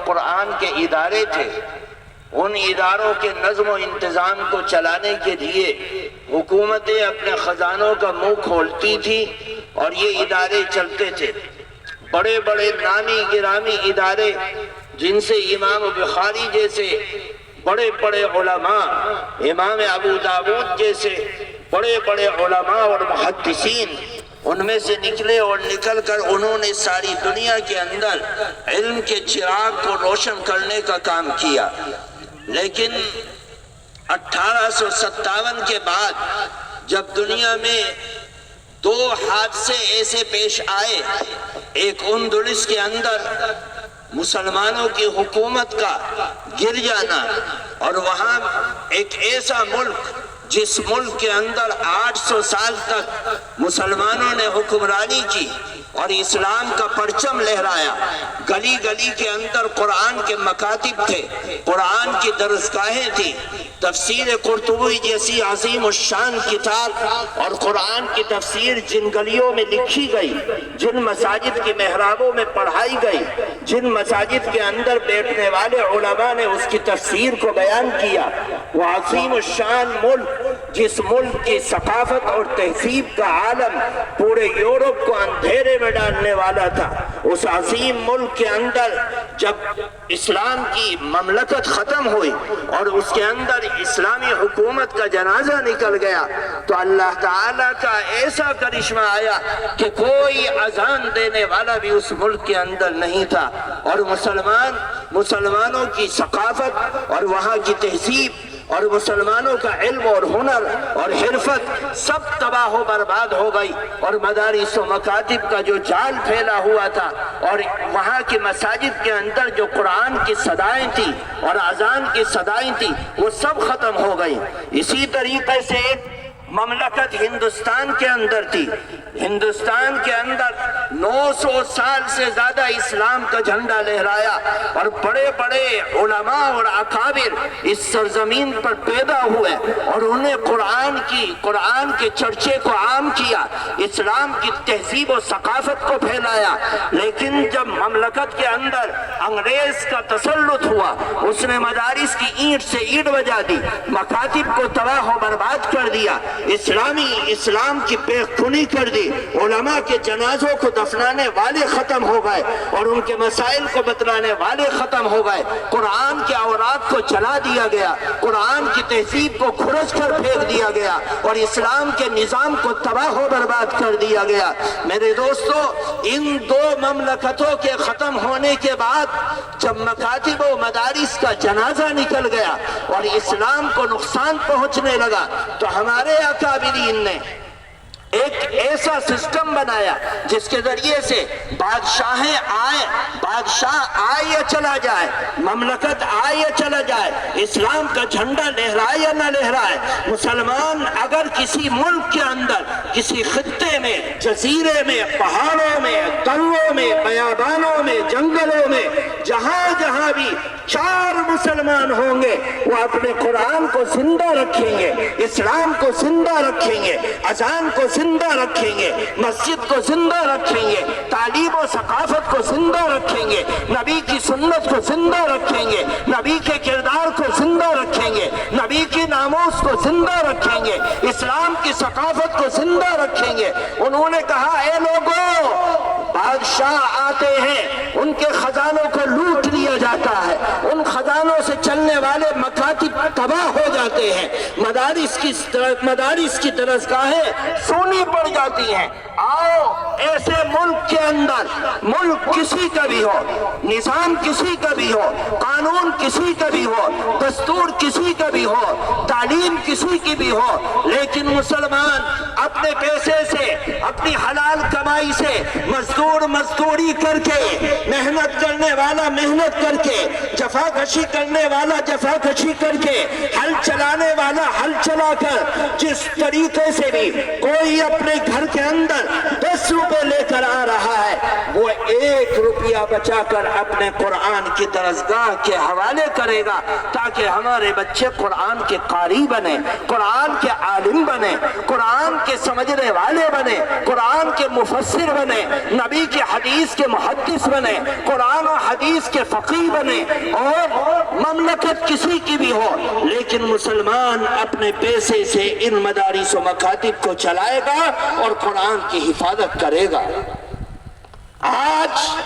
قرآن کے ادارے تھے، ان اداروں کے نظم و انتظام کو چلانے کے لیے حکومتیں اپنے خزانوں کا منہ کھولتی تھی اور یہ ادارے چلتے تھے۔ بڑے بڑے نامی گرامی ادارے جن سے امام بخاری جیسے بڑے بڑے علماء، امام ابو داود جیسے بڑے بڑے علماء اور محدثین ان میں سے نکلے اور نکل کر انہوں نے ساری دنیا کے اندر علم کے چراغ کو روشن کرنے کا کام کیا۔ لیکن 1857 کے بعد جب دنیا میں دو حادثے ایسے پیش آئے، ایک اندلس کے اندر مسلمانوں کی حکومت کا گر جانا، اور وہاں ایک ایسا ملک جس ملک کے اندر 800 سال تک مسلمانوں نے حکمرانی کی اور اسلام کا پرچم لہرایا، گلی گلی کے اندر قرآن کے مکاتب تھے، قرآن کی درسگاہیں تھی، تفسیر قرطبی جیسی عظیم الشان کتاب اور قرآن کی تفسیر جن گلیوں میں لکھی گئی، جن مساجد کی محرابوں میں پڑھائی گئی، جن مساجد کے اندر بیٹھنے والے علماء نے اس کی تفسیر کو بیان کیا، وہ عظیم الشان ملک جس ملک کی ثقافت اور تہذیب کا عالم پورے یورپ کو اندھیرے میں ڈالنے والا تھا، اس عظیم ملک کے اندر جب اسلام کی مملکت ختم ہوئی اور اس کے اندر اسلامی حکومت کا جنازہ نکل گیا تو اللہ تعالیٰ کا ایسا کرشمہ آیا کہ کوئی اذان دینے والا بھی اس ملک کے اندر نہیں تھا، اور مسلمانوں کی ثقافت اور وہاں کی تہذیب اور مسلمانوں کا علم اور ہنر اور حرفت سب تباہ و برباد ہو گئی، اور مدارس و مکاتب کا جو جال پھیلا ہوا تھا اور وہاں کی مساجد کے اندر جو قرآن کی صدائیں تھی اور اذان کی صدائیں تھی وہ سب ختم ہو گئی۔ اسی طریقے سے ایک مملکت ہندوستان کے اندر تھی، ہندوستان کے اندر 900 سال سے زیادہ اسلام کا جھنڈا لہرایا اور بڑے بڑے علماء اور اکابر اس سرزمین پر پیدا ہوئے اور انہیں قرآن کے چرچے کو عام کیا، اسلام کی تہذیب و ثقافت کو پھیلایا۔ لیکن جب مملکت کے اندر انگریز کا تسلط ہوا، اس نے مدارس کی اینٹ سے اینٹ بجا دی، مکاتب کو تباہ و برباد کر دیا، اسلام کی بے خونی کر دی، علماء کے جنازوں کو دفنانے والے ختم ہو گئے اور ان کے مسائل کو بتلانے والے ختم ہو گئے، قرآن کے اوراق کو جلا دیا گیا، قرآن کی تہذیب کو کھرچ کر پھینک دیا گیا اور اسلام کے نظام کو تباہ و برباد کر دیا گیا۔ میرے دوستو، ان دو مملکتوں کے ختم ہونے کے بعد جب مکاتب و مدارس کا جنازہ نکل گیا اور اسلام کو نقصان پہنچنے لگا تو ہمارے اکابرین نے ایک ایسا سسٹم بنایا جس کے ذریعے سے بادشاہ آئے یا چلا جائے، مملکت آئے یا چلا جائے، اسلام کا جھنڈا لہرائے یا نہ لہرائے، مسلمان اگر کسی ملک کے اندر، کسی خطے میں، جزیرے میں، پہاڑوں میں، دروں میں، بیابانوں میں، جنگلوں میں، جہاں بھی 4 مسلمان ہوں گے وہ اپنے قرآن کو زندہ رکھیں گے، اسلام کو زندہ رکھیں گے، اذان کو زندہ رکھیں گے، مسجد کو زندہ رکھیں گے، تعلیم و ثقافت کو زندہ رکھیں گے، نبی کی سنت کو زندہ رکھیں گے، نبی کے کردار کو زندہ رکھیں گے، نبی کی ناموس کو زندہ رکھیں گے، اسلام کی ثقافت کو زندہ رکھیں گے۔ انہوں نے کہا، اے لوگو، بادشاہ آتے ہیں، ان کے خزانوں کو لوٹ لیا جاتا ہے، ان خزانوں سے چلنے والے مکاتب تباہ ہو جاتے ہیں، مدارس کی درسگاہیں سونی پڑ جاتی ہیں۔ آؤ ایسے ملک کے اندر، ملک کسی کا بھی ہو، نظام کسی کا بھی ہو، قانون کسی کا بھی ہو، دستور کسی کا بھی ہو، تعلیم کسی کی بھی ہو، لیکن مسلمان اپنے پیسے سے، اپنی حلال کمائی سے، مزدوری کر کے، محنت کرنے والا محنت کر کے، جفاکشی کشی کرنے والا جفا کشی کر کے، ہل چلانے والا ہل چلا کر، جس طریقے سے بھی کوئی اپنے گھر کے اندر 10 روپے لے کر آ رہا ہے، وہ 1 روپیہ بچا کر اپنے قرآن کی درسگاہ کے حوالے کرے گا، تاکہ ہمارے بچے قرآن کے قاری بنے، قرآن کے عالم بنے، قرآن کے سمجھنے والے بنے، قرآن کے مفسر بنے، نبی کے حدیث کے محدث بنے، قرآن و حدیث کے فقیہ بنے۔ اور مملکت کسی کی بھی ہو، لیکن مسلمان اپنے پیسے سے ان مدارس و مکاتب کو چلائے گا اور قرآن کی حفاظت کرے گا۔ آج